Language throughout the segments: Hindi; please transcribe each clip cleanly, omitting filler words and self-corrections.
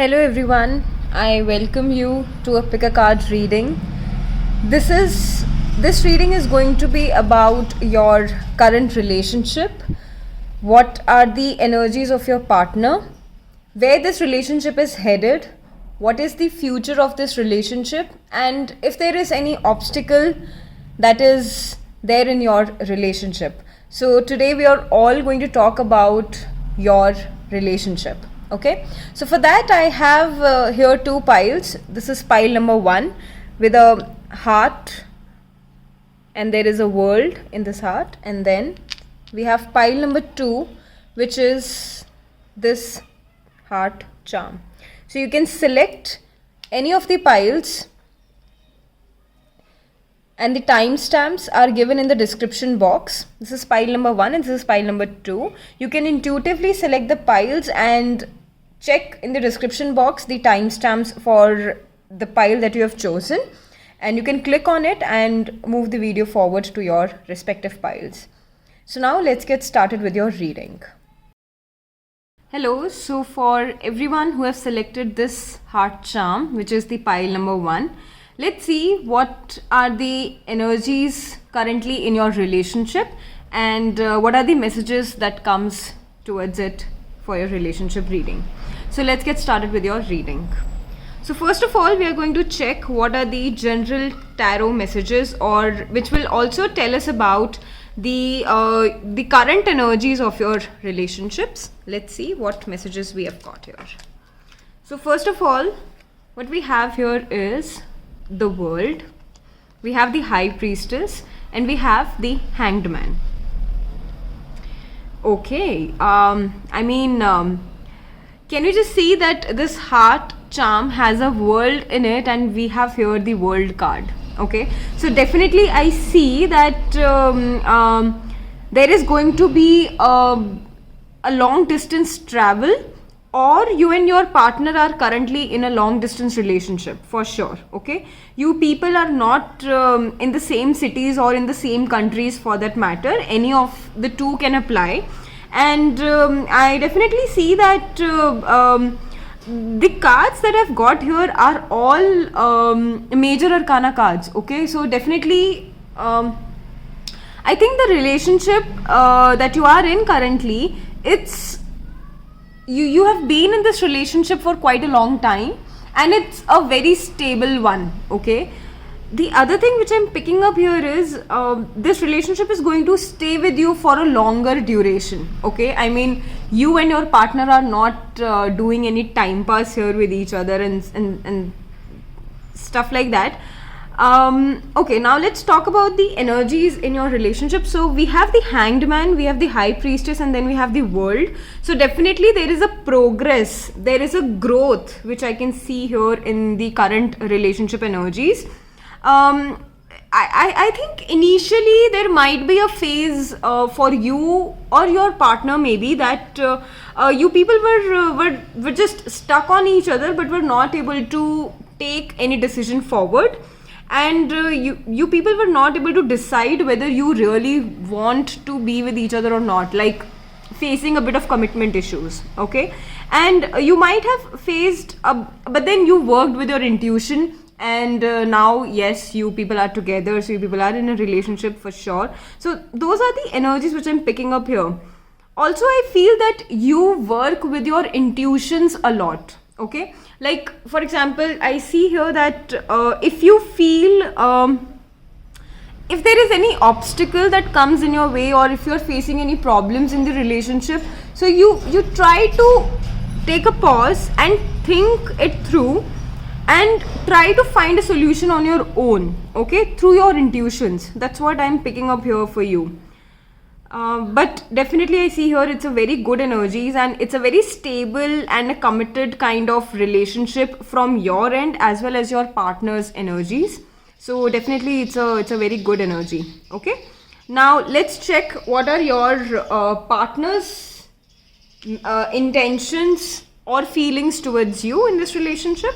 Hello everyone, I welcome you to a pick a card reading. This reading is going to be about your current relationship. What are the energies of your partner? Where this relationship is headed? What is the future of this relationship? And if there is any obstacle that is there in your relationship. So today we are all going to talk about your relationship. Okay, so for that I have here two piles. This is pile number 1 with a heart, and there is a world in this heart, and then we have pile number 2, which is this heart charm. So you can select any of the piles, and the timestamps are given in the description box. This is pile number 1 and this is pile number 2. You can intuitively select the piles and check in the description box the timestamps for the pile that you have chosen, and you can click on it and move the video forward to your respective piles. So now let's get started with your reading. Hello, so for everyone who has selected this heart charm, which is the pile number 1, let's see what are the energies currently in your relationship and what are the messages that comes towards it for your relationship reading. So let's get started with your reading. So first of all, we are going to check what are the general tarot messages, or which will also tell us about the current energies of your relationships. Let's see what messages we have got here. So first of all, what we have here is the world, we have the high priestess, and we have the hanged man. Okay, can you just see that this heart charm has a world in it, and we have here the world card. Okay, so definitely I see that there is going to be a long distance travel, or you and your partner are currently in a long distance relationship for sure. Okay, you people are not in the same cities or in the same countries for that matter. Any of the two can apply, and I definitely see that the cards that I've got here are all major arcana cards. Okay, so definitely I think the relationship that you are in currently, it's you have been in this relationship for quite a long time, and it's a very stable one. Okay, the other thing which I'm picking up here is this relationship is going to stay with you for a longer duration. Okay, I mean, you and your partner are not doing any time pass here with each other and stuff like that. Okay, now let's talk about the energies in your relationship. So we have the hanged man, we have the high priestess, and then we have the world. So definitely there is a progress, there is a growth which I can see here in the current relationship energies. I think initially there might be a phase for you or your partner maybe that you people were just stuck on each other, but were not able to take any decision forward, and you people were not able to decide whether you really want to be with each other or not, like facing a bit of commitment issues. Okay, and you might have faced but then you worked with your intuition, and now yes, you people are together, so you people are in a relationship for sure. So those are the energies which I'm picking up here. Also, I feel that you work with your intuitions a lot. Okay, like for example, I see here that if you feel if there is any obstacle that comes in your way, or if you're facing any problems in the relationship, so you try to take a pause and think it through and try to find a solution on your own. Okay, through your intuitions. That's what I'm picking up here for you. But definitely I see here it's a very good energies, and it's a very stable and a committed kind of relationship from your end as well as your partner's energies. So definitely it's a very good energy. Okay, now let's check what are your partner's intentions or feelings towards you in this relationship.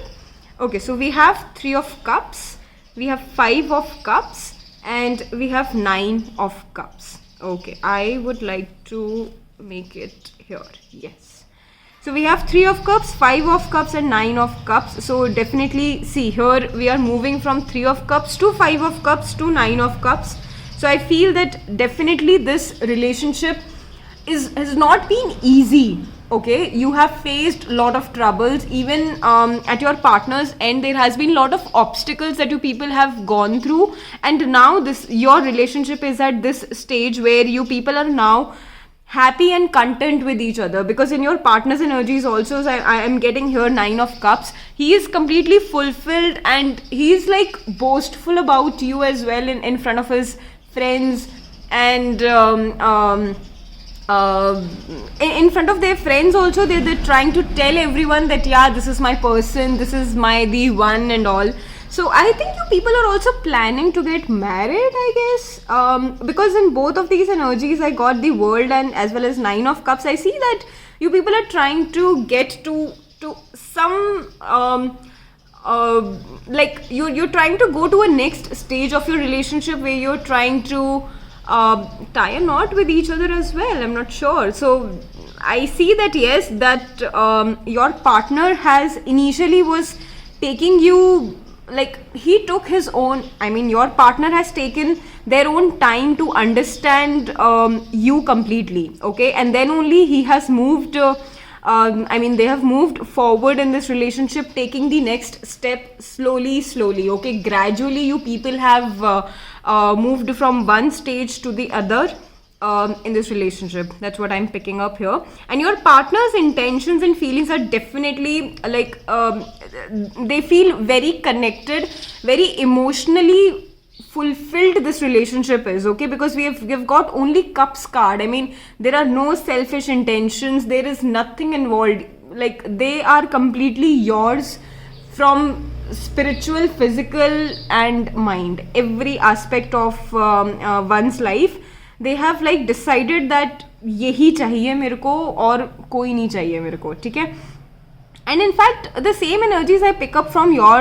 Okay, so we have 3 of cups, we have 5 of cups, and we have 9 of cups. Okay, I would like to make it here. Yes. So we have 3 of cups, 5 of cups and 9 of cups. So definitely see here we are moving from 3 of cups to 5 of cups to 9 of cups. So I feel that definitely this relationship has not been easy. Okay, you have faced a lot of troubles. Even at your partner's end, there has been a lot of obstacles that you people have gone through, and now this your relationship is at this stage where you people are now happy and content with each other, because in your partner's energies also, so I am getting here 9 of cups. He is completely fulfilled and he is like boastful about you as well in front of his friends, and in front of their friends also, they're trying to tell everyone that yeah, this is my person, this is the one and all. So I think you people are also planning to get married, I guess, because in both of these energies I got the world and as well as 9 of cups. I see that you people are trying to get to some like you're trying to go to a next stage of your relationship where you're trying to tie a knot with each other as well. I'm not sure. So I see that yes, that your partner has initially was taking you, like he took his own, I mean your partner has taken their own time to understand you completely, okay, and then only he has moved I mean they have moved forward in this relationship, taking the next step slowly, okay, gradually you people have moved from one stage to the other in this relationship. That's what I'm picking up here. And your partner's intentions and feelings are definitely like they feel very connected, very emotionally fulfilled this relationship is, okay, because we've got only cups card. I mean there are no selfish intentions, there is nothing involved, like they are completely yours from spiritual, physical and mind, every aspect of one's life. They have like decided that यही चाहिए मेरे को और कोई नहीं चाहिए मेरे को, ठीक है. And in fact, the same energies I pick up from your,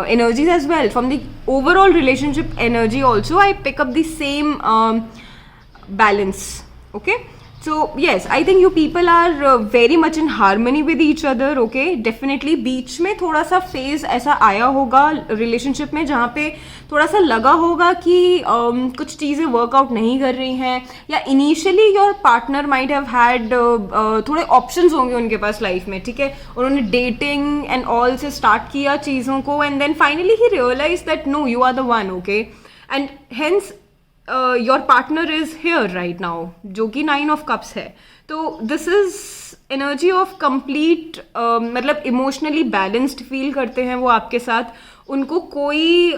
energies as well. From the overall relationship energy also, I pick up the same balance. Okay. So yes, I think you people are very much in harmony with each other. Okay. Definitely बीच में थोड़ा सा phase ऐसा आया होगा relationship में जहाँ पे थोड़ा सा लगा होगा कि कुछ चीज़ें workout नहीं कर रही हैं, या initially your partner might have had थोड़े options होंगे उनके पास life में, ठीक है, उन्होंने dating and all से start किया चीज़ों को, and then finally he realized that no, you are the one, okay, and hence your partner is here right now, जो कि 9 of cups है. तो this is energy of complete मतलब emotionally balanced feel करते हैं वो आपके साथ, उनको कोई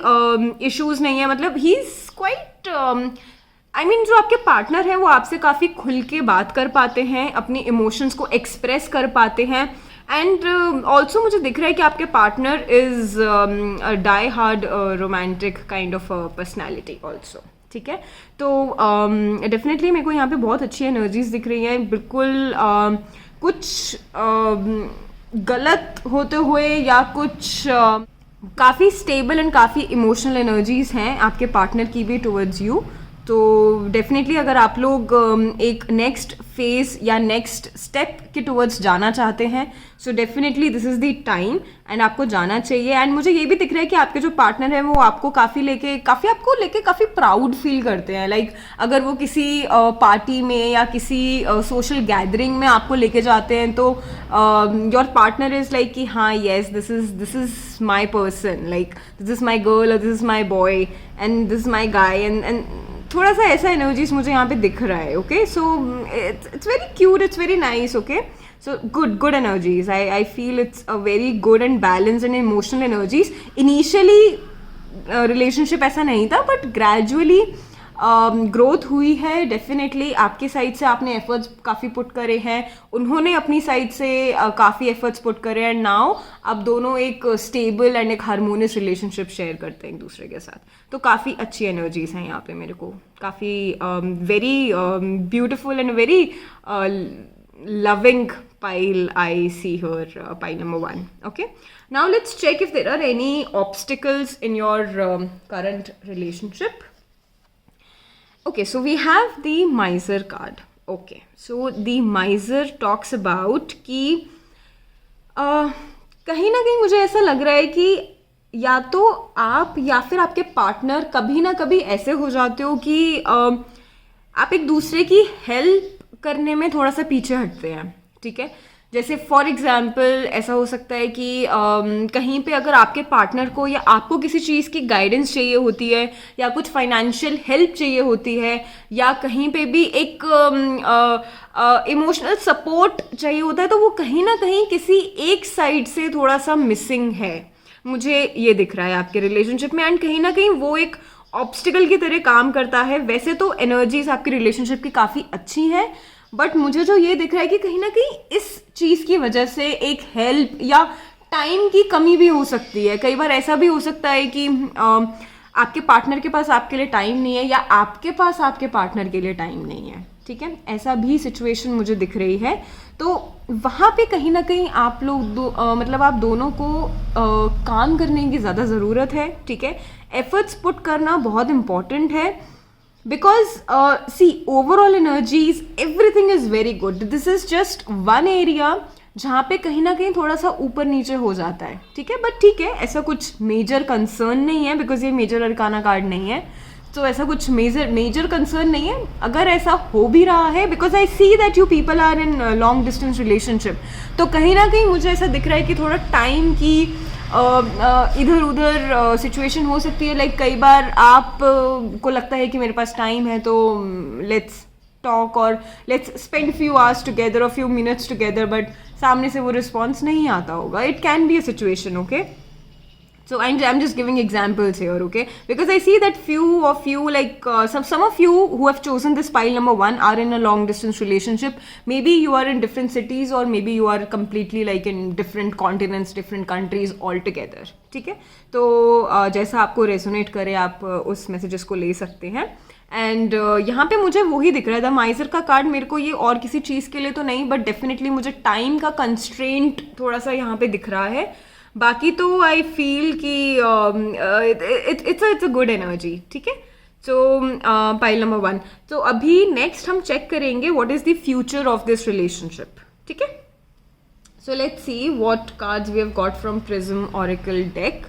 issues नहीं है, मतलब he is quite I mean जो आपके पार्टनर हैं वो आपसे काफ़ी खुल के बात कर पाते हैं, अपनी इमोशंस को एक्सप्रेस कर पाते हैं. एंड ऑल्सो मुझे दिख रहा है कि आपके partner is die hard romantic kind of personality also, ठीक है. तो डेफिनेटली मेरे को यहाँ पे बहुत अच्छी एनर्जीज दिख रही हैं. बिल्कुल कुछ गलत होते हुए या कुछ काफ़ी स्टेबल एंड काफ़ी इमोशनल एनर्जीज हैं आपके पार्टनर की भी टुवर्ड्स यू. तो डेफिनेटली अगर आप लोग एक नेक्स्ट फेज या नेक्स्ट स्टेप के टुवर्ड्स जाना चाहते हैं, so definitely this is the time and आपको जाना चाहिए. एंड मुझे ये भी दिख रहा है कि आपके जो पार्टनर है वो आपको काफ़ी प्राउड फील करते हैं. लाइक अगर वो किसी पार्टी में या किसी सोशल गैदरिंग में आपको लेके जाते हैं तो योर पार्टनर इज़ लाइक कि हाँ yes this is my person, like this is my girl और this is my boy and this is my guy and थोड़ा सा ऐसा एनर्जीज मुझे यहाँ पे दिख रहा है. Okay, so it's very cute, it's very nice. Okay, so good energies. I feel it's a very good and balanced and emotional energies. Initially relationship ऐसा नहीं था, but gradually ग्रोथ हुई है. डेफिनेटली आपके साइड से आपने एफर्ट्स काफ़ी पुट करे हैं, उन्होंने अपनी साइड से काफ़ी एफर्ट्स पुट करे, एंड नाउ आप दोनों एक स्टेबल एंड एक हारमोनियस रिलेशनशिप शेयर करते हैं एक दूसरे के साथ. तो काफ़ी अच्छी एनर्जीज हैं यहाँ पे मेरे को, काफ़ी very beautiful and very loving pile I see here, pile number 1. Okay, now let's check if there are any obstacles in your current relationship. Okay, so we have the miser card. Okay, so the माइजर talks about कि कहीं ना कहीं मुझे ऐसा लग रहा है कि या तो आप या फिर आपके पार्टनर कभी ना कभी ऐसे हो जाते हो कि आप एक दूसरे की हेल्प करने में थोड़ा सा पीछे हटते हैं, ठीक है। जैसे फॉर एग्जाम्पल ऐसा हो सकता है कि कहीं पे अगर आपके पार्टनर को या आपको किसी चीज़ की गाइडेंस चाहिए होती है या कुछ फाइनेंशियल हेल्प चाहिए होती है या कहीं पे भी एक इमोशनल सपोर्ट चाहिए होता है, तो वो कहीं ना कहीं किसी एक साइड से थोड़ा सा मिसिंग है, मुझे ये दिख रहा है आपके रिलेशनशिप में। एंड कहीं ना कहीं वो एक ऑब्स्टिकल की तरह काम करता है। वैसे तो एनर्जीज आपकी रिलेशनशिप की काफ़ी अच्छी हैं, बट मुझे जो ये दिख रहा है कि कहीं ना कहीं इस चीज़ की वजह से एक हेल्प या टाइम की कमी भी हो सकती है। कई बार ऐसा भी हो सकता है कि आपके पार्टनर के पास आपके लिए टाइम नहीं है या आपके पास आपके पार्टनर के लिए टाइम नहीं है, ठीक है। ऐसा भी सिचुएशन मुझे दिख रही है। तो वहाँ पे कहीं ना कहीं आप लोग मतलब आप दोनों को काम करने की ज़्यादा ज़रूरत है, ठीक है। एफर्ट्स पुट करना बहुत इम्पॉर्टेंट है, because see overall energies everything is very good. This is just one area जहाँ पे कहीं ना कहीं थोड़ा सा ऊपर नीचे हो जाता है, ठीक है। बट ठीक है, ऐसा कुछ मेजर कंसर्न नहीं है, बिकॉज ये मेजर अरकाना कार्ड नहीं है, तो ऐसा कुछ मेजर कंसर्न नहीं है। अगर ऐसा हो भी रहा है, because I see that you people are in long distance relationship, तो कहीं ना कहीं मुझे ऐसा दिख रहा है कि थोड़ा टाइम की इधर उधर सिचुएशन हो सकती है। लाइक कई बार आप को लगता है कि मेरे पास टाइम है तो लेट्स टॉक और let's spend few hours together और फ्यू मिनट्स टुगेदर, बट सामने से वो रिस्पॉन्स नहीं आता होगा। It can be a situation, okay. So I'm just giving examples here, okay? Because I see that few of you, like some of you who have chosen this pile number 1 are in a long distance relationship. Maybe you are in different cities or maybe you are completely like in different continents, different countries altogether. ठीक है? तो जैसा आपको रेजोनेट करे आप उस मैसेजेस को ले सकते हैं। एंड यहाँ पे मुझे वही दिख रहा है, द माइजर का कार्ड मेरे को ये और किसी चीज़ के लिए तो नहीं, बट डेफिनेटली मुझे टाइम का कंस्ट्रेंट थोड़ा सा यहाँ पे दिख रहा है। बाकी तो आई फील कि इट्स अ गुड एनर्जी, ठीक है। So pile number 1। तो अभी नेक्स्ट हम चेक करेंगे what is the future of this relationship, ठीक है। So let's see what cards we have got from prism oracle deck.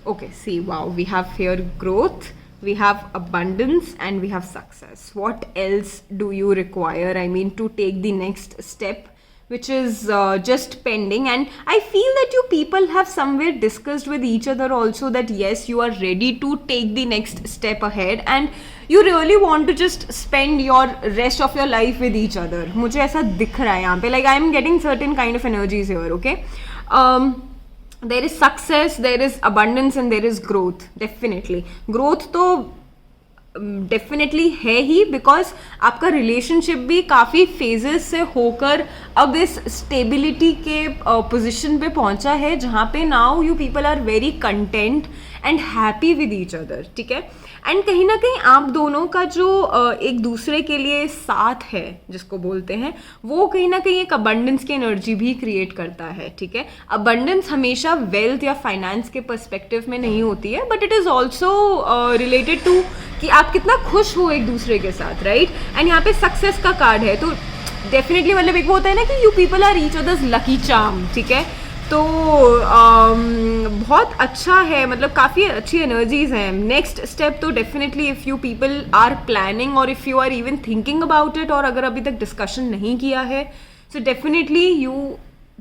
Okay, see wow, we have here growth, we have abundance, and we have success. What else do you require, I mean, to take the next step, which is just pending? And I feel that you people have somewhere discussed with each other also that yes, you are ready to take the next step ahead and you really want to just spend your rest of your life with each other. मुझे ऐसा दिख रहा है यहाँ पे, like I am getting certain kind of energies here, okay. There is success, there is abundance and there is growth. Definitely growth तो डेफिनेटली है ही, बिकॉज आपका रिलेशनशिप भी काफ़ी फेजेस से होकर अब इस स्टेबिलिटी के पोजीशन पे पहुंचा है जहाँ पे now you people are very content and happy with each other, ठीक है। एंड कहीं ना कहीं आप दोनों का जो एक दूसरे के लिए साथ है जिसको बोलते हैं, वो कहीं ना कहीं एक अबंडेंस की एनर्जी भी क्रिएट करता है, ठीक है। अबंडेंस हमेशा वेल्थ या फाइनेंस के पर्सपेक्टिव में नहीं होती है, but it is also related to कि आप कितना खुश हो एक दूसरे के साथ, राइट। एंड यहाँ पे सक्सेस का कार्ड है, तो डेफिनेटली मतलब एक वो होता है ना कि you people are each others lucky charm, ठीक है। तो बहुत अच्छा है, मतलब काफ़ी अच्छी एनर्जीज हैं। नेक्स्ट स्टेप तो definitely if you people are planning और if you are even thinking about it, और अगर अभी तक डिस्कशन नहीं किया है, so definitely you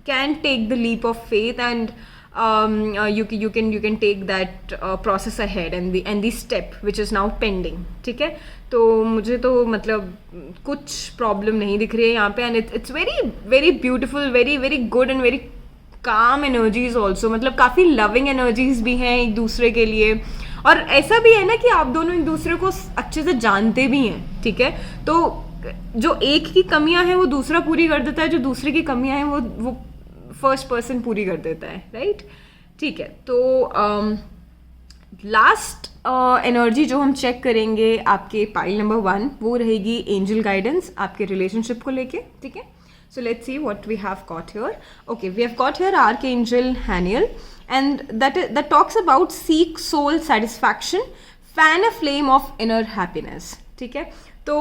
can take the leap of faith and you can take that process ahead and the step which is now pending, ठीक है। तो मुझे तो मतलब कुछ प्रॉब्लम नहीं दिख रही है यहाँ पे, and it's very beautiful, very good and very calm energies also, मतलब काफ़ी लविंग एनर्जीज भी हैं एक दूसरे के लिए, और ऐसा भी है ना कि आप दोनों एक दूसरे को अच्छे से जानते भी हैं, ठीक है। तो जो एक की कमियां हैं वो दूसरा पूरी कर देता है, जो दूसरे की कमियां हैं वो फर्स्ट पर्सन पूरी कर देता है, राइट, ठीक है। तो लास्ट एनर्जी जो हम चेक करेंगे आपके पाइल नंबर 1, वो रहेगी एंजल गाइडेंस आपके रिलेशनशिप को लेके, ठीक है। So let's see what we have got here. Okay, we have got here Archangel Haniel, and that talks about seek soul satisfaction, fan a flame of inner happiness, ठीक है। तो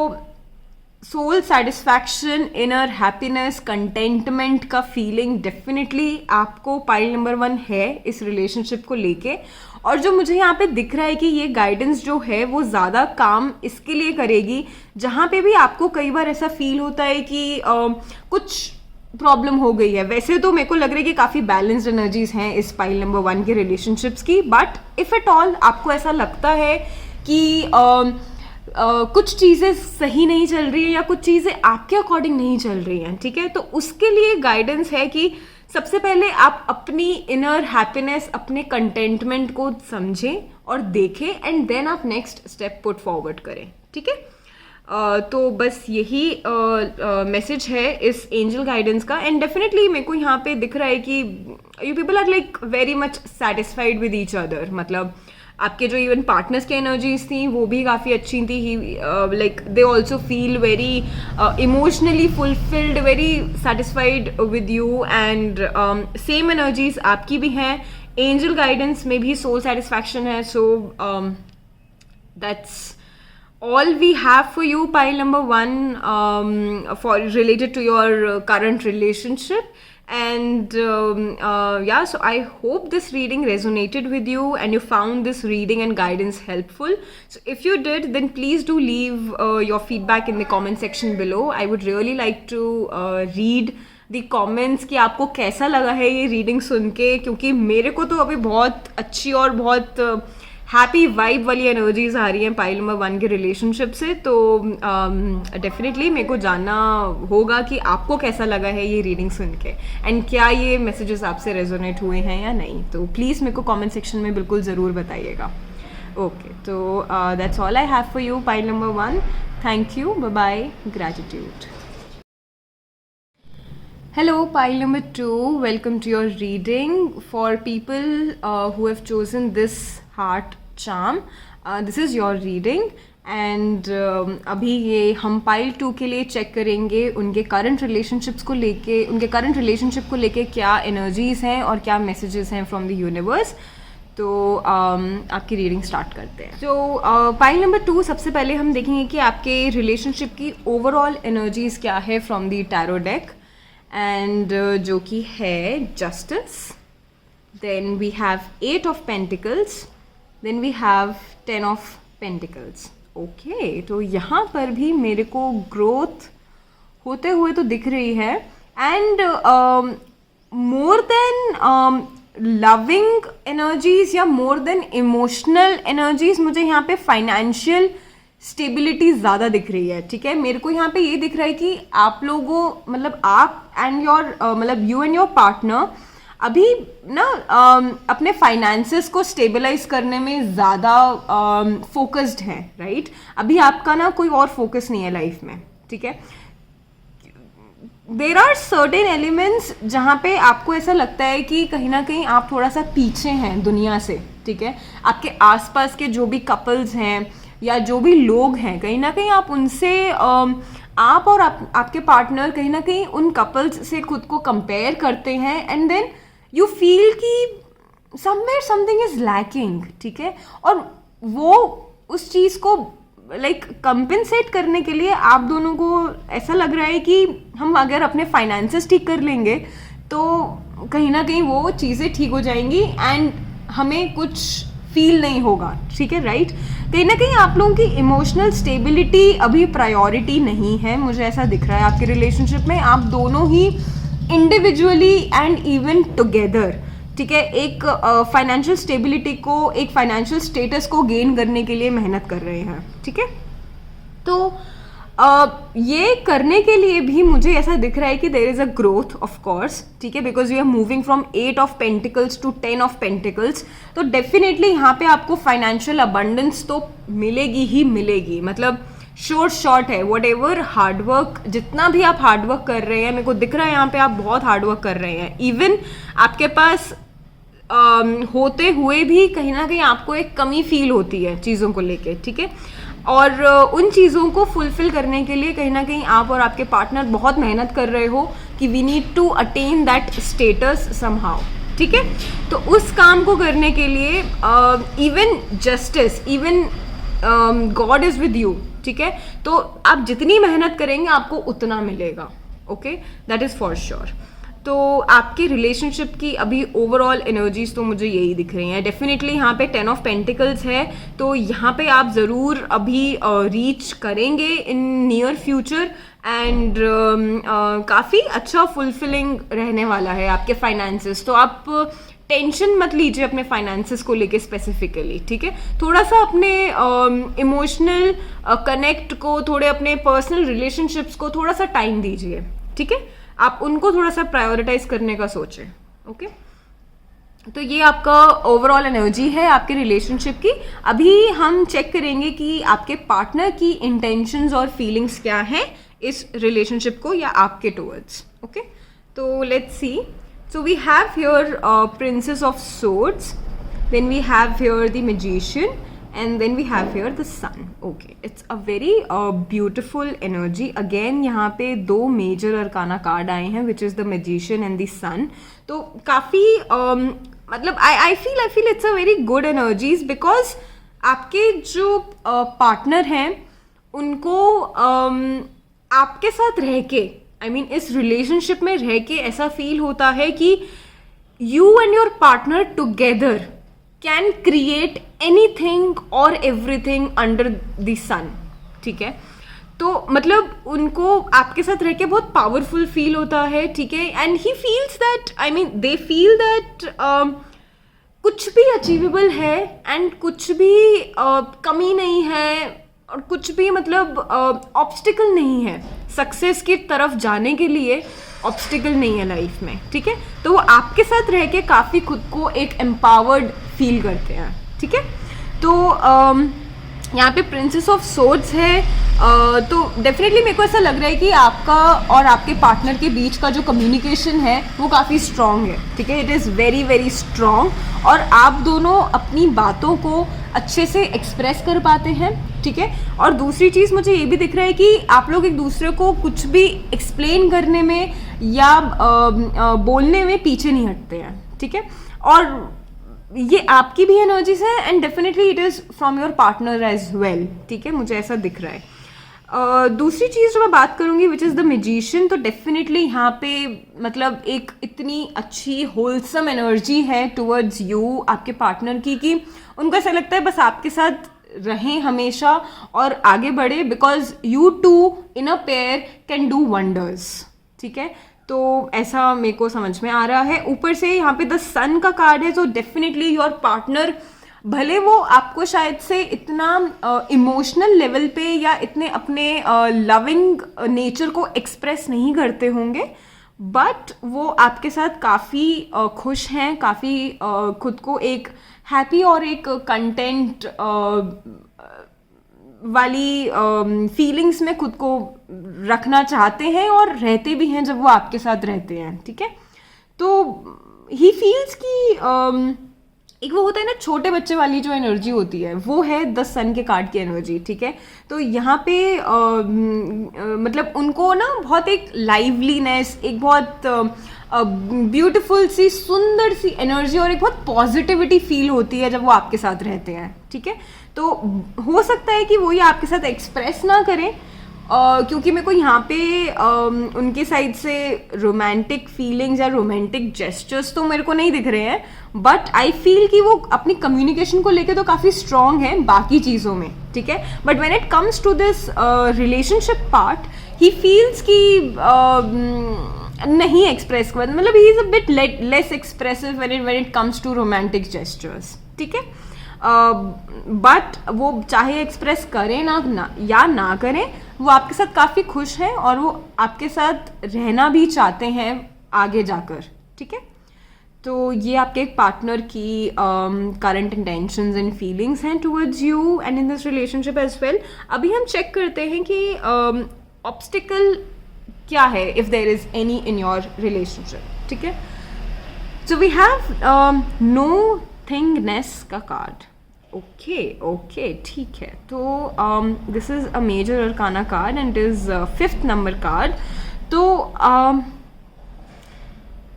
soul satisfaction, inner happiness, contentment का फीलिंग डेफिनेटली आपको पाइल नंबर 1 है इस रिलेशनशिप को लेके। और जो मुझे यहाँ पे दिख रहा है कि ये गाइडेंस जो है वो ज़्यादा काम इसके लिए करेगी जहाँ पे भी आपको कई बार ऐसा फील होता है कि कुछ प्रॉब्लम हो गई है। वैसे तो मेरे को लग रहा है कि काफ़ी बैलेंस्ड एनर्जीज हैं इस पाइल नंबर 1 के रिलेशनशिप्स की, बट इफ़ एट ऑल आपको ऐसा लगता है कि कुछ चीज़ें सही नहीं चल रही है या कुछ चीज़ें आपके अकॉर्डिंग नहीं चल रही हैं, ठीक है, तो उसके लिए गाइडेंस है कि सबसे पहले आप अपनी इनर हैप्पीनेस, अपने कंटेंटमेंट को समझें और देखें एंड देन आप नेक्स्ट स्टेप पुट फॉरवर्ड करें, ठीक है। तो बस यही मैसेज है इस एंजल गाइडेंस का। एंड डेफिनेटली मेरे को यहाँ पे दिख रहा है कि you people are like very much satisfied with each other. मतलब आपके जो इवन पार्टनर्स की एनर्जीज थी वो भी काफ़ी अच्छी थी। He like they also feel very emotionally fulfilled, very satisfied with you and same energies आपकी भी हैं। एंजल गाइडेंस में भी सोल सेटिस्फैक्शन है। So that's all we have for you, pile number 1, for related to your current relationship. And yeah, so I hope this reading resonated with you and you found this reading and guidance helpful. So if you did, then please do leave your feedback in the comment section below. I would really like to read the comments कि आपको कैसा लगा है ये रीडिंग सुन के, क्योंकि मेरे को तो अभी बहुत अच्छी और बहुत हैप्पी वाइब वाली एनर्जीज आ रही हैं पाइल नंबर 1 के रिलेशनशिप से। तो डेफिनेटली मेरे को जानना होगा कि आपको कैसा लगा है ये रीडिंग सुन के एंड क्या ये मैसेजेस आपसे रेजोनेट हुए हैं या नहीं। तो प्लीज़ मेरे को कमेंट सेक्शन में बिल्कुल ज़रूर बताइएगा। ओके, तो that's all I have for you pile number 1। Thank you, bye bye, gratitude. Hello, pile number 2. Welcome to your reading. For people who have chosen this heart charm, this is your reading. And अभी ये हम पाइल 2 के लिए चेक करेंगे उनके करंट रिलेशनशिप्स को लेके, उनके करंट रिलेशनशिप को लेके क्या एनर्जीज हैं और क्या मैसेजेस हैं फ्रॉम द यूनिवर्स। तो आपकी रीडिंग स्टार्ट करते हैं। तो पाइल नंबर 2, सबसे पहले हम देखेंगे कि आपके रिलेशनशिप की ओवरऑल एनर्जीज क्या है from the tarot deck. And जो कि है justice, then we have 8 of pentacles, then we have 10 of pentacles. Okay, तो यहाँ पर भी मेरे को ग्रोथ होते हुए तो दिख रही है। And more than loving energies या मोर देन इमोशनल एनर्जीज, मुझे यहाँ पे फाइनेंशियल स्टेबिलिटी ज़्यादा दिख रही है, ठीक है। मेरे को यहाँ पे ये दिख रहा है कि आप लोगों, मतलब आप एंड योर मतलब यू एंड योर पार्टनर अभी ना अपने फाइनेंसेस को स्टेबलाइज करने में ज़्यादा फोकस्ड हैं, राइट। अभी आपका ना कोई और फोकस नहीं है लाइफ में, ठीक है। देर आर सर्टेन एलिमेंट्स जहाँ पे आपको ऐसा लगता है कि कहीं ना कहीं आप थोड़ा सा पीछे हैं दुनिया से, ठीक है। आपके आसपास के जो भी कपल्स हैं या जो भी लोग हैं, कहीं ना कहीं आप उनसे आप और आपके पार्टनर कहीं ना कहीं उन कपल्स से खुद को कंपेयर करते हैं एंड देन यू फील कि समवेयर समथिंग इज लैकिंग, ठीक है। और वो उस चीज़ को लाइक कंपेंसेट करने के लिए आप दोनों को ऐसा लग रहा है कि हम अगर अपने फाइनेंसेस ठीक कर लेंगे तो कहीं ना कहीं वो चीज़ें ठीक हो जाएंगी एंड हमें कुछ फील नहीं होगा, ठीक है, राइट। कहीं ना कहीं आप लोगों की इमोशनल स्टेबिलिटी अभी प्रायोरिटी नहीं है, मुझे ऐसा दिख रहा है आपके रिलेशनशिप में। आप दोनों ही इंडिविजुअली एंड इवन टुगेदर, ठीक है, एक फाइनेंशियल स्टेबिलिटी को, एक फाइनेंशियल स्टेटस को गेन करने के लिए मेहनत कर रहे हैं, ठीक है। तो ये करने के लिए भी मुझे ऐसा दिख रहा है कि there is a growth of course, ठीक है, because we are moving from 8 of pentacles to 10 of pentacles. तो डेफिनेटली यहाँ पे आपको फाइनेंशियल अबंडेंस तो मिलेगी ही मिलेगी। मतलब शॉर्ट है, वट एवर हार्डवर्क, जितना भी आप हार्डवर्क कर रहे हैं, मेरे को दिख रहा है यहाँ पे आप बहुत हार्डवर्क कर रहे हैं। इवन आपके पास होते हुए भी कहीं ना कहीं आपको एक कमी फील होती है चीज़ों को लेके, ठीक है। और उन चीज़ों को फुलफिल करने के लिए कहीं ना कहीं आप और आपके पार्टनर बहुत मेहनत कर रहे हो कि we need to attain that status somehow, ठीक है। तो उस काम को करने के लिए even justice, even God is with you, ठीक है, तो आप जितनी मेहनत करेंगे आपको उतना मिलेगा, okay, that is for sure. तो आपकी रिलेशनशिप की अभी ओवरऑल एनर्जीज तो मुझे यही दिख रही हैं। डेफिनेटली यहाँ पे 10 ऑफ पेंटिकल्स है, तो यहाँ पे आप ज़रूर अभी रीच करेंगे इन नियर फ्यूचर, एंड काफ़ी अच्छा फुलफिलिंग रहने वाला है आपके फाइनेंसेस। तो आप टेंशन मत लीजिए अपने फाइनेंसेस को लेके स्पेसिफिकली, ठीक है। थोड़ा सा अपने इमोशनल कनेक्ट को, थोड़े अपने पर्सनल रिलेशनशिप्स को थोड़ा सा टाइम दीजिए, ठीक है। आप उनको थोड़ा सा प्रायोरिटाइज करने का सोचें, ओके। तो ये आपका ओवरऑल एनर्जी है आपके रिलेशनशिप की। अभी हम चेक करेंगे कि आपके पार्टनर की इंटेंशंस और फीलिंग्स क्या हैं इस रिलेशनशिप को या आपके टुवर्ड्स, ओके। तो let's see. So we have here Princess of Swords, then we have here the Magician, and then we have here the Sun. Okay, it's a very beautiful energy. Again यहाँ पे दो major arcana card आए हैं, which is the Magician and the Sun. तो काफ़ी मतलब I feel it's a very good energies, because आपके जो partner हैं उनको आपके साथ रह के इस रिलेशनशिप में रह के ऐसा फील होता है कि you and your partner together can create anything और एवरीथिंग अंडर द सन, ठीक है। तो मतलब उनको आपके साथ रह के बहुत पावरफुल फील होता है, ठीक है। And he feels that they feel that कुछ भी अचीवेबल है एंड कुछ भी कमी नहीं है, और कुछ भी मतलब ऑब्स्टिकल नहीं है सक्सेस की तरफ जाने के लिए, ऑब्स्टिकल नहीं है लाइफ में, ठीक है। तो वो आपके साथ रह के काफ़ी खुद को एक एम्पावर्ड फील करते हैं, ठीक है। तो यहाँ पे प्रिंसेस ऑफ सोर्ड्स है, तो डेफिनेटली मेरे को ऐसा लग रहा है कि आपका और आपके पार्टनर के बीच का जो कम्युनिकेशन है वो काफ़ी स्ट्रॉन्ग है, ठीक है। It is very very strong, और आप दोनों अपनी बातों को अच्छे से एक्सप्रेस कर पाते हैं, ठीक है। और दूसरी चीज़ मुझे ये भी दिख रहा है कि आप लोग एक दूसरे को कुछ भी एक्सप्लेन करने में या बोलने में पीछे नहीं हटते हैं, ठीक है। और ये आपकी भी एनर्जीज है, and definitely it is from your partner as well, ठीक है, मुझे ऐसा दिख रहा है। दूसरी चीज़ जो मैं बात करूँगी विच इज़ द मैजिशियन, तो डेफिनेटली यहाँ पे मतलब एक इतनी अच्छी होलसम एनर्जी है टुवर्ड्स यू आपके पार्टनर की, कि उनको ऐसा लगता है बस आपके साथ रहें हमेशा और आगे बढ़े, because you two in a pair can do wonders, ठीक है। तो ऐसा मेरे को समझ में आ रहा है। ऊपर से यहाँ पे द सन का कार्ड है, तो डेफिनेटली योर पार्टनर, भले वो आपको शायद से इतना इमोशनल लेवल पे या इतने अपने लविंग नेचर को एक्सप्रेस नहीं करते होंगे, बट वो आपके साथ काफ़ी खुश हैं, काफ़ी खुद को एक हैप्पी और एक कंटेंट वाली फीलिंग्स में खुद को रखना चाहते हैं, और रहते भी हैं जब वो आपके साथ रहते हैं, ठीक है। तो ही फील्स कि एक वो होता है ना छोटे बच्चे वाली जो एनर्जी होती है, वो है द सन के कार्ड की एनर्जी, ठीक है। तो यहाँ पे मतलब उनको ना बहुत एक लाइवलीनेस, एक बहुत ब्यूटीफुल सी सुंदर सी एनर्जी और एक बहुत पॉजिटिविटी फील होती है जब वो आपके साथ रहते हैं, ठीक है। तो हो सकता है कि वो ये आपके साथ एक्सप्रेस ना करें, क्योंकि मेरे को यहाँ पे उनके साइड से रोमांटिक फीलिंग्स या रोमांटिक जेस्चर्स तो मेरे को नहीं दिख रहे हैं, बट आई फील कि वो अपनी कम्युनिकेशन को लेके तो काफ़ी स्ट्रॉन्ग है बाकी चीज़ों में, ठीक है। But when it comes to this relationship part, he feels कि नहीं एक्सप्रेस, मतलब he is a bit less expressive when it comes to romantic gestures, ठीक है। बट वो चाहे एक्सप्रेस करें या ना करें, वो आपके साथ काफ़ी खुश हैं और वो आपके साथ रहना भी चाहते हैं आगे जाकर, ठीक है। तो ये आपके एक पार्टनर की करंट इंटेंशंस एंड फीलिंग्स हैं towards you and in this relationship as well. अभी हम चेक करते हैं कि ऑब्स्टिकल क्या है, if there is any in your relationship, ठीक है। So we have nothingness का कार्ड, ओके ठीक है। तो this is a major arcana card and is 5th number card. तो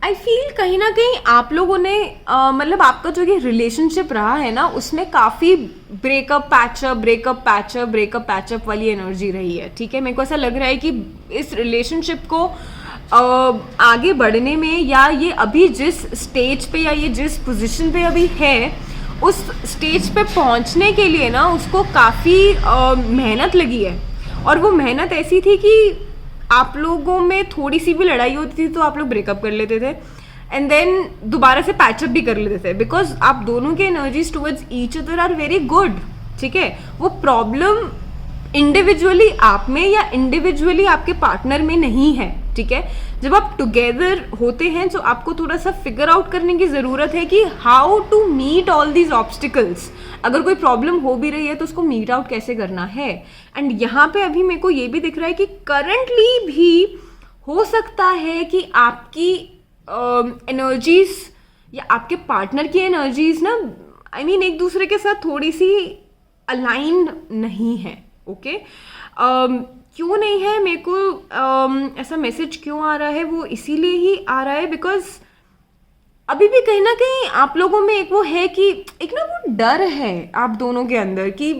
आई फील कहीं ना कहीं आप लोगों ने मतलब आपका जो ये रिलेशनशिप रहा है ना, उसमें काफ़ी ब्रेकअप पैचअप वाली एनर्जी रही है, ठीक है। मेरे को ऐसा लग रहा है कि इस रिलेशनशिप को आगे बढ़ने में, या ये अभी जिस स्टेज पे या ये जिस पोजीशन पे अभी है, उस स्टेज पे पहुंचने के लिए ना उसको काफ़ी मेहनत लगी है। और वो मेहनत ऐसी थी कि आप लोगों में थोड़ी सी भी लड़ाई होती थी तो आप लोग ब्रेकअप कर लेते थे, एंड देन दोबारा से पैचअप भी कर लेते थे, बिकॉज आप दोनों के energies towards each other are very good, ठीक है। वो प्रॉब्लम इंडिविजुअली आप में या इंडिविजुअली आपके पार्टनर में नहीं है, ठीक है। जब आप टुगेदर होते हैं तो आपको थोड़ा सा फिगर आउट करने की ज़रूरत है कि how to meet all these obstacles. अगर कोई प्रॉब्लम हो भी रही है तो उसको मीट आउट कैसे करना है। एंड यहाँ पे अभी मेरे को ये भी दिख रहा है कि करंटली भी हो सकता है कि आपकी एनर्जीज या आपके पार्टनर की एनर्जीज ना, आई मीन एक दूसरे के साथ थोड़ी सी अलाइंड नहीं है, ओके। क्यों नहीं है, मेरे को ऐसा मैसेज क्यों आ रहा है, वो इसीलिए ही आ रहा है बिकॉज अभी भी कहीं ना कहीं आप लोगों में एक वो है कि एक ना वो डर है आप दोनों के अंदर कि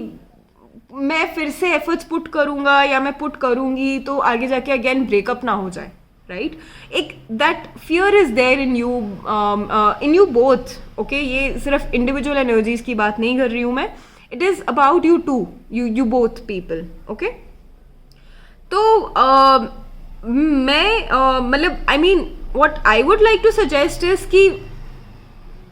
मैं फिर से एफर्ट्स पुट करूंगा या मैं पुट करूंगी तो आगे जाके अगेन ब्रेकअप ना हो जाए, राइट। एक that fear is there in you both, okay. ये सिर्फ इंडिविजुअल एनर्जीज की बात नहीं कर रही हूँ मैं, it is about you too, you both people, okay. तो मैं मतलब I mean what I would like to suggest is कि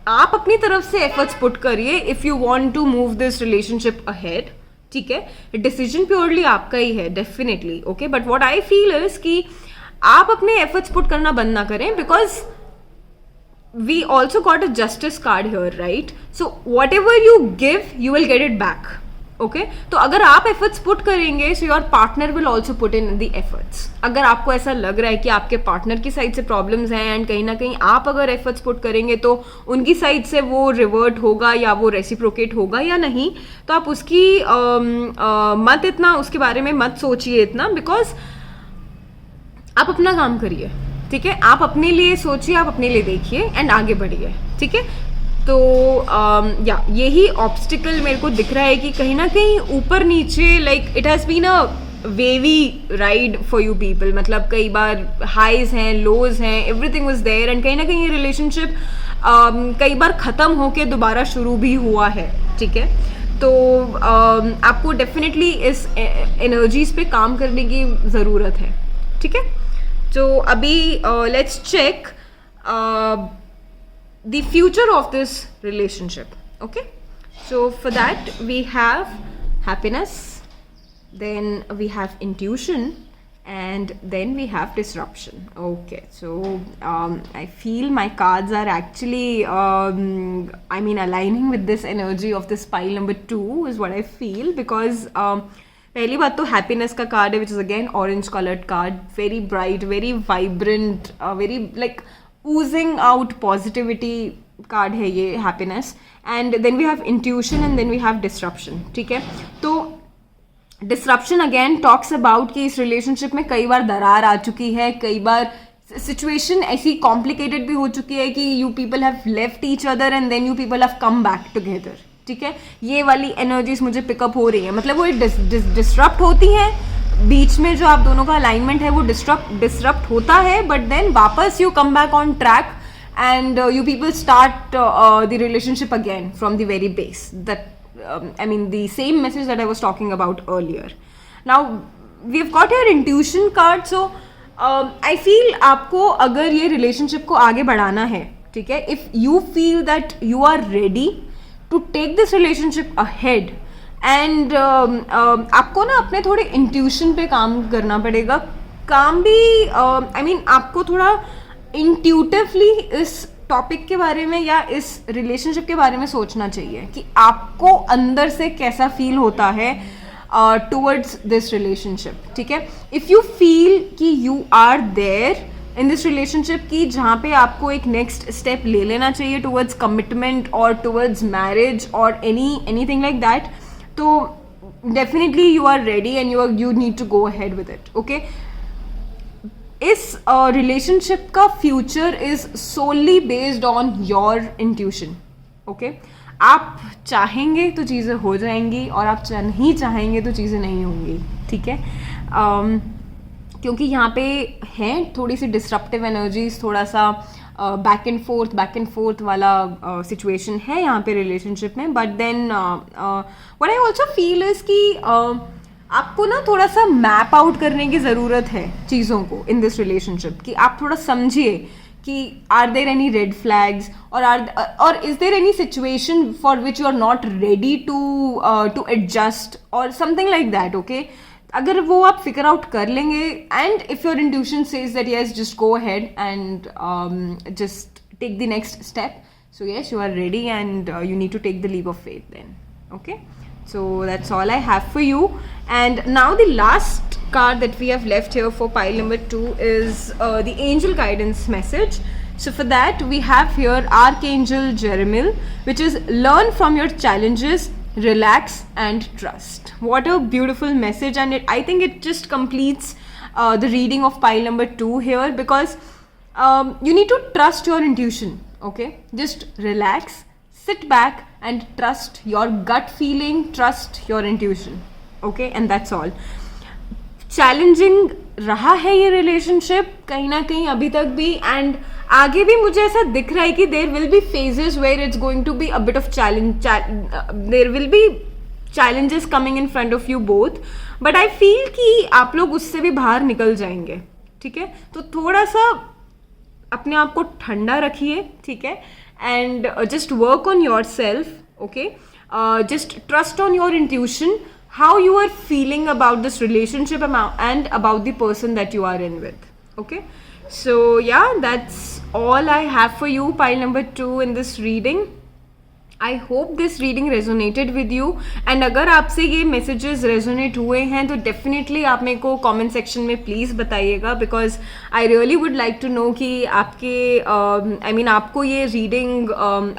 आप अपनी तरफ से एफर्ट्स पुट करिए if you want to move this relationship ahead, ठीक है। डिसीजन प्योरली आपका ही है definitely, okay. But what I feel is कि आप अपने एफर्ट्स पुट करना बंद ना करें, because we also got a justice card here, right? So whatever you give you will get it back, okay? तो अगर आप efforts put करेंगे so your partner will also put in the efforts. अगर आपको ऐसा लग रहा है कि आपके पार्टनर की साइड से प्रॉब्लम्स हैं एंड कहीं ना कहीं आप अगर efforts put करेंगे तो उनकी साइड से वो रिवर्ट होगा या वो रेसिप्रोकेट होगा या नहीं, तो आप उसकी मत इतना उसके बारे में मत सोचिए इतना, बिकॉज आप अपना काम करिए, ठीक है। आप अपने लिए सोचिए, आप अपने लिए देखिए एंड आगे बढ़िए, ठीक है। तो या यही ऑब्स्टिकल मेरे को दिख रहा है कि कहीं ना कहीं ऊपर नीचे, like it has been a wavy ride for you people. मतलब कई बार हाइज हैं, लोज हैं, एवरीथिंग वाज देयर, एंड कहीं ना कहीं ये रिलेशनशिप कई बार ख़त्म होके दोबारा शुरू भी हुआ है, ठीक है। तो आपको डेफिनेटली इस एनर्जीज पे काम करने की ज़रूरत है, ठीक है। So abhi let's check the future of this relationship, okay? So for that we have happiness, then we have intuition, and then we have disruption, okay? So I feel my cards are actually I mean aligning with this energy of this pile number 2 is what I feel, because पहली बात तो हैप्पीनेस का कार्ड है, which is again orange coloured card, very bright, very vibrant, very like oozing out positivity card है ये happiness. And then we have intuition and then we have disruption, ठीक है। तो डिस्ट्रप्शन अगेन टॉक्स अबाउट कि इस रिलेशनशिप में कई बार दरार आ चुकी है, कई बार सिचुएशन ऐसी कॉम्प्लिकेटेड भी हो चुकी है कि you people have left each other and then you people have come back together, ठीक है। ये वाली एनर्जीज मुझे पिकअप हो रही है, मतलब वो डिस्टरप्ट होती हैं बीच में, जो आप दोनों का अलाइनमेंट है वो डिस्टरप्ट होता है, बट देन वापस you come back on track and you people start the relationship again from the very base, that I mean the same message that I was talking about earlier. Now we've got your intuition card, so I feel आपको अगर ये relationship को आगे बढ़ाना है, ठीक है, if you feel that you are ready to take this relationship ahead and आपको ना अपने थोड़े intuition पे काम करना पड़ेगा। काम भी I mean आपको थोड़ा intuitively इस टॉपिक के बारे में या इस रिलेशनशिप के बारे में सोचना चाहिए कि आपको अंदर से कैसा फील होता है टुवर्ड्स दिस रिलेशनशिप, ठीक है। इफ़ यू फील कि you are there in this relationship की जहाँ पे आपको एक नेक्स्ट स्टेप ले लेना चाहिए टुवर्ड्स कमिटमेंट और टुवर्ड्स मैरिज और एनीथिंग लाइक दैट, तो definitely you are ready and you need to go ahead with it, okay. इस रिलेशनशिप का future is solely based on your intuition. Okay, आप चाहेंगे तो चीज़ें हो जाएंगी और आप नहीं चाहेंगे तो चीज़ें नहीं होंगी. ठीक है, क्योंकि यहाँ पे हैं थोड़ी सी डिस्ट्रप्टिव एनर्जीज, थोड़ा सा बैक एंड फोर्थ वाला सिचुएशन है यहाँ पे रिलेशनशिप में. But then what I also feel is कि आपको ना थोड़ा सा मैप आउट करने की ज़रूरत है चीज़ों को इन दिस रिलेशनशिप, कि आप थोड़ा समझिए कि are there any red flags और is there any situation for which you are not ready to adjust और समथिंग लाइक दैट. ओके, अगर वो आप फिगर आउट कर लेंगे and if your intuition says that yes just go ahead and just take the next step, so yes, you are ready and you need to take the leap of faith then. Okay, so that's all I have for you. And now the last card that we have left here for pile number 2 is the angel guidance message. So for that we have here Archangel Jeremiel, which is learn from your challenges, relax and trust. What a beautiful message, and I think it just completes the reading of pile number 2 here, because you need to trust your intuition. Okay, just relax, sit back and trust your gut feeling, trust your intuition. Okay, and that's all. Challenging रहा है ये रिलेशनशिप कहीं ना कहीं अभी तक भी, एंड आगे भी मुझे ऐसा दिख रहा है कि there will be phases where it's going to be a bit of challenge, there will be challenges coming in front of you both, but I feel कि आप लोग उससे भी बाहर निकल जाएंगे. ठीक है, तो थोड़ा सा अपने आप को ठंडा रखिए. ठीक है, and just work on your self. Okay, just trust on your intuition, how you are feeling about this relationship and about the person that you are in with. Okay, so yeah, that's all I have for you, pile number 2 in this reading. I hope this reading resonated with you, and अगर आपसे ये messages resonate हुए हैं तो definitely आप मेरे को comment section में please बताइएगा, because I really would like to know कि आपके I mean आपको ये reading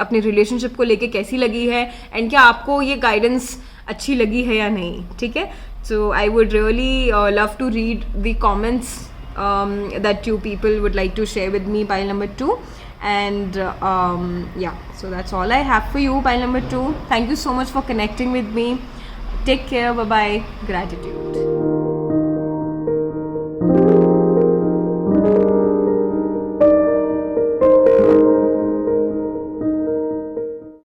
अपने relationship को लेके कैसी लगी है, and क्या आपको ये guidance अच्छी लगी है या नहीं. ठीक है, so I would really love to read the comments that you people would like to share with me, pile number 2. And yeah, so that's all I have for you, pile number 2. Thank you so much for connecting with me. Take care, bye bye, gratitude.